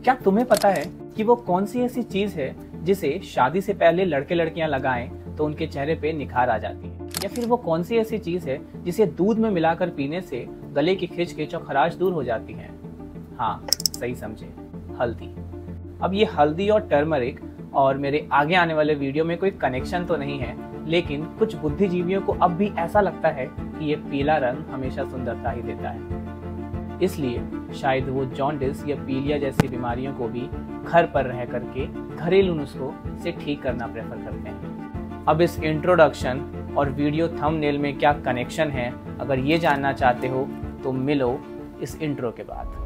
क्या तुम्हें पता है कि वो कौन सी ऐसी चीज है जिसे शादी से पहले लड़के लड़कियां लगाएं तो उनके चेहरे पे निखार आ जाती है? या फिर वो कौन सी ऐसी चीज है जिसे दूध में मिलाकर पीने से गले की खिंच और खराश दूर हो जाती है? हाँ, सही समझे, हल्दी। अब ये हल्दी और टर्मरिक और मेरे आगे आने वाले वीडियो में कोई कनेक्शन तो नहीं है, लेकिन कुछ बुद्धिजीवियों को अब भी ऐसा लगता है कि ये पीला रंग हमेशा सुंदरता ही देता है। इसलिए शायद वो जॉन्डिस या पीलिया जैसी बीमारियों को भी घर पर रह करके घरेलू नुस्खों से ठीक करना प्रेफर करते हैं। अब इस इंट्रोडक्शन और वीडियो थंबनेल में क्या कनेक्शन है, अगर ये जानना चाहते हो तो मिलो इस इंट्रो के बाद।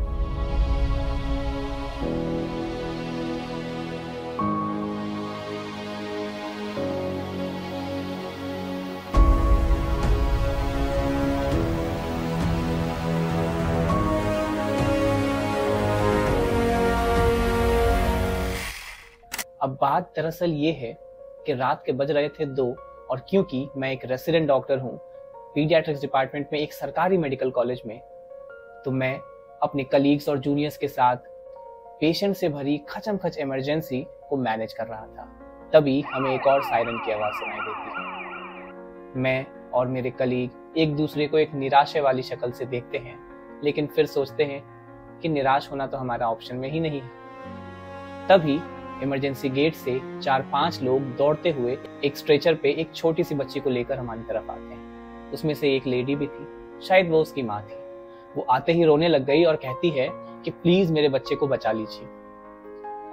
अब बात दरअसल ये है कि रात के बज रहे थे 2 और क्योंकि मैं एक रेसिडेंट डॉक्टर हूँ पीडियाट्रिक्स डिपार्टमेंट में एक सरकारी मेडिकल कॉलेज में, तो मैं अपने कलीग्स और जूनियर्स के साथ पेशेंट से भरी खचमखच इमरजेंसी को मैनेज कर रहा था। तभी हमें एक और सायरन की आवाज सुनाई देती है। मैं और मेरे कलीग एक दूसरे को एक निराशा वाली शक्ल से देखते हैं, लेकिन फिर सोचते हैं कि निराश होना तो हमारा ऑप्शन में ही नहीं है। तभी इमरजेंसी गेट से 4-5 लोग दौड़ते हुए एक स्ट्रेचर पे एक छोटी सी बच्ची को लेकर हमारी तरफ आते हैं। उसमें से एक लेडी भी थी, शायद वो उसकी माँ थी। वो आते ही रोने लग गई और कहती है कि प्लीज मेरे बच्चे को बचा लीजिए।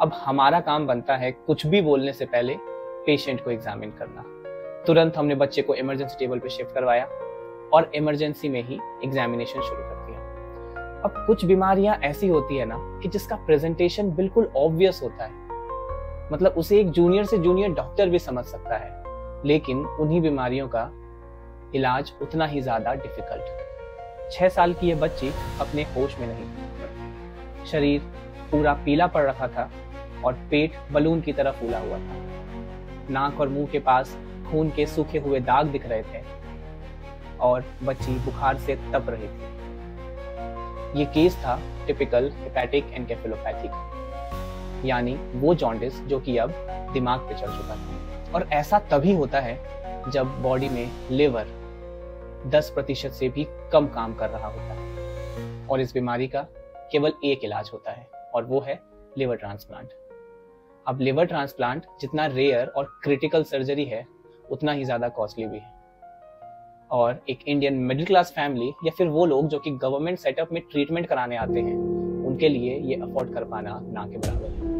अब हमारा काम बनता है कुछ भी बोलने से पहले पेशेंट को एग्जामिन करना। तुरंत हमने बच्चे को इमरजेंसी टेबल पे शिफ्ट करवाया और इमरजेंसी में ही एग्जामिनेशन शुरू कर दिया। अब कुछ बीमारियां ऐसी होती है ना कि जिसका प्रेजेंटेशन बिल्कुल ऑब्वियस होता है, मतलब उसे एक जूनियर से जूनियर डॉक्टर भी समझ सकता है, लेकिन उन्हीं बीमारियों का इलाज उतना ही ज्यादा डिफिकल्ट। 6 साल की यह बच्ची अपने होश में नहीं थी। शरीर पूरा पीला पड़ रखा था और पेट बलून की तरह फूला हुआ था। नाक और मुंह के पास खून के सूखे हुए दाग दिख रहे थे और बच्ची बुखार से तप रही थी। ये केस था टिपिकल हेपेटिक एनकेफेलोपैथी का, यानी वो जॉन्डिस जो कि अब दिमाग पे चढ़ चुका था। और ऐसा तभी होता है जब बॉडी में लिवर 10% से भी कम काम कर रहा होता है। और इस बीमारी का केवल एक इलाज होता है और वो है लिवर ट्रांसप्लांट। अब लिवर ट्रांसप्लांट जितना रेयर और क्रिटिकल सर्जरी है, उतना ही ज्यादा कॉस्टली भी है। और एक इंडियन मिडिल क्लास फैमिली या फिर वो लोग जो कि गवर्नमेंट सेटअप में ट्रीटमेंट कराने आते हैं, उनके लिए ये अफोर्ड कर पाना ना के बराबर है।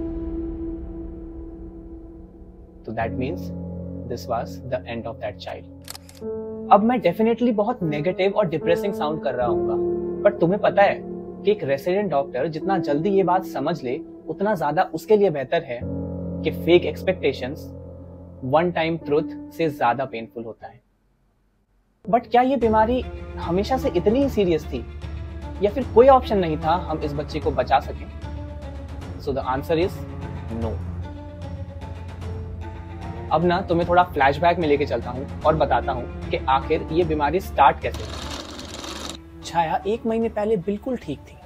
तो that means this was the end of that child. अब मैं डेफिनेटली बहुत नेगेटिव और डिप्रेसिंग साउंड कर रहा हूँ, पर तुम्हें पता है कि एक रेसिडेंट डॉक्टर जितना जल्दी ये बात समझ ले, उतना ज्यादा उसके लिए बेहतर है कि fake expectations one time truth से ज्यादा पेनफुल होता है। बट क्या ये बीमारी हमेशा से इतनी ही सीरियस थी या फिर कोई ऑप्शन नहीं था हम इस बच्चे को बचा सकें? So the answer is no. अब ना तुम्हें थोड़ा फ्लैशबैक में लेके चलता हूँ और बताता हूँ कि आखिर ये बीमारी स्टार्ट कैसे हुई। छाया 1 महीने पहले बिल्कुल ठीक थी,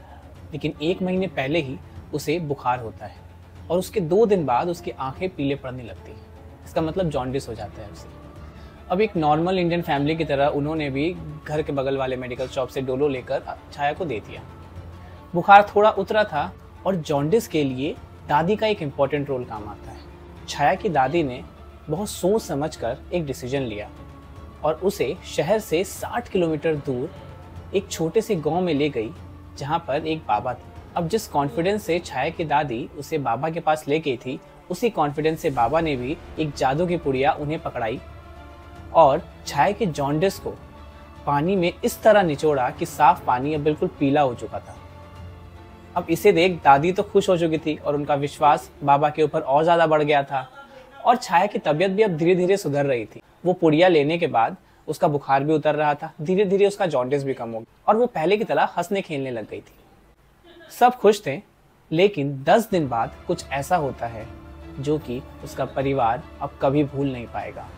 लेकिन 1 महीने पहले ही उसे बुखार होता है और उसके 2 दिन बाद उसकी आंखें पीले पड़ने लगती हैं। इसका मतलब जॉन्डिस हो जाता है उसे। अब एक नॉर्मल इंडियन फैमिली की तरह उन्होंने भी घर के बगल वाले मेडिकल शॉप से डोलो लेकर छाया को दे दिया। बुखार थोड़ा उतरा था और जॉन्डिस के लिए दादी का एक इम्पॉर्टेंट रोल काम आता है। छाया की दादी ने बहुत सोच समझकर एक डिसीजन लिया और उसे शहर से 60 किलोमीटर दूर एक छोटे से गांव में ले गई, जहां पर एक बाबा थे। अब जिस कॉन्फिडेंस से छाया की दादी उसे बाबा के पास ले गई थी, उसी कॉन्फिडेंस से बाबा ने भी एक जादू की पुड़िया उन्हें पकड़ाई और छाया के जॉन्डिस को पानी में इस तरह निचोड़ा कि साफ पानी अब बिल्कुल पीला हो चुका था। अब इसे देख दादी तो खुश हो चुकी थी और उनका विश्वास बाबा के ऊपर और ज्यादा बढ़ गया था और छाया की तबीयत भी अब धीरे धीरे सुधर रही थी। वो पुड़िया लेने के बाद उसका बुखार भी उतर रहा था, धीरे धीरे उसका जॉन्डिस भी कम हो गया और वो पहले की तरह हंसने खेलने लग गई थी। सब खुश थे, लेकिन 10 दिन बाद कुछ ऐसा होता है जो कि उसका परिवार अब कभी भूल नहीं पाएगा।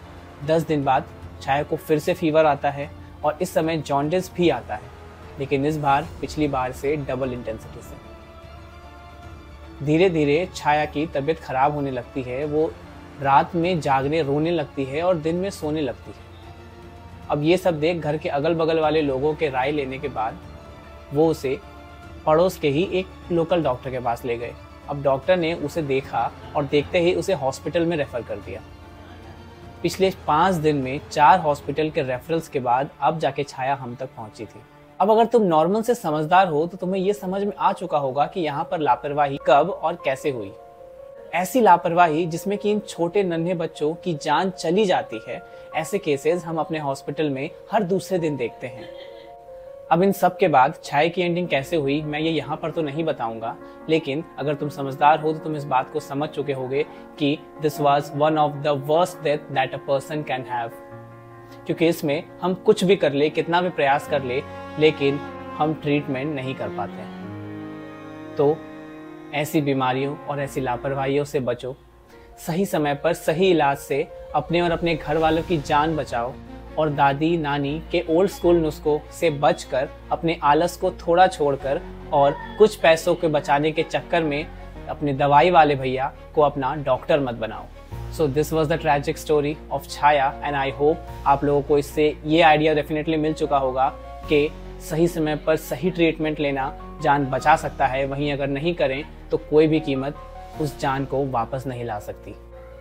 10 दिन बाद छाया को फिर से फीवर आता है और इस समय जॉन्डिस भी आता है, लेकिन इस बार पिछली बार से डबल इंटेंसिटी से। धीरे धीरे छाया की तबीयत खराब होने लगती है। वो रात में जागने रोने लगती है और दिन में सोने लगती है। अब ये सब देख घर के अगल बगल वाले लोगों के राय लेने के बाद वो उसे पड़ोस के ही एक लोकल डॉक्टर के पास ले गए। अब डॉक्टर ने उसे देखा और देखते ही उसे हॉस्पिटल में रेफर कर दिया। पिछले 5 दिन में 4 हॉस्पिटल के रेफरल्स के बाद अब जाके छाया हम तक पहुंची थी। अब अगर तुम नॉर्मल से समझदार हो तो तुम्हें ये समझ में आ चुका होगा कि यहाँ पर लापरवाही कब और कैसे हुई। ऐसी लापरवाही जिसमें कि इन छोटे नन्हे बच्चों की जान चली जाती है, ऐसे केसेस हम अपने हॉस्पिटल में हर दूसरे दिन देखते हैं। अब इन सब के बाद छाया की एंडिंग कैसे हुई मैं ये यहाँ पर तो नहीं बताऊंगा, लेकिन अगर तुम समझदार हो तो तुम इस बात को समझ चुके होगे कि this was one of the worst death that a person can have. क्योंकि इसमें हम कुछ भी कर ले, कितना भी प्रयास कर ले, लेकिन हम ट्रीटमेंट नहीं कर पाते। तो ऐसी बीमारियों और ऐसी लापरवाहियों से बचो, सही समय पर सही इलाज से अपने और अपने घर वालों की जान बचाओ और दादी नानी के ओल्ड स्कूल नुस्खों से बचकर अपने आलस को थोड़ा छोड़कर और कुछ पैसों के बचाने के चक्कर में अपने दवाई वाले भैया को अपना डॉक्टर मत बनाओ। So this was the tragic story of Chhaya and I hope आप लोगों को इससे ये आइडिया डेफिनेटली मिल चुका होगा कि सही समय पर सही ट्रीटमेंट लेना जान बचा सकता है, वहीं अगर नहीं करें तो कोई भी कीमत उस जान को वापस नहीं ला सकती।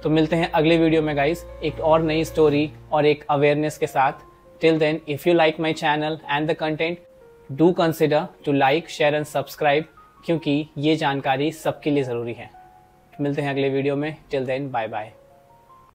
तो मिलते हैं अगले वीडियो में गाइस एक और नई स्टोरी और एक अवेयरनेस के साथ। Till then if you like my channel and the content do consider to like share and subscribe, क्योंकि ये जानकारी सबके लिए ज़रूरी है। मिलते हैं अगले वीडियो में। Till then bye bye.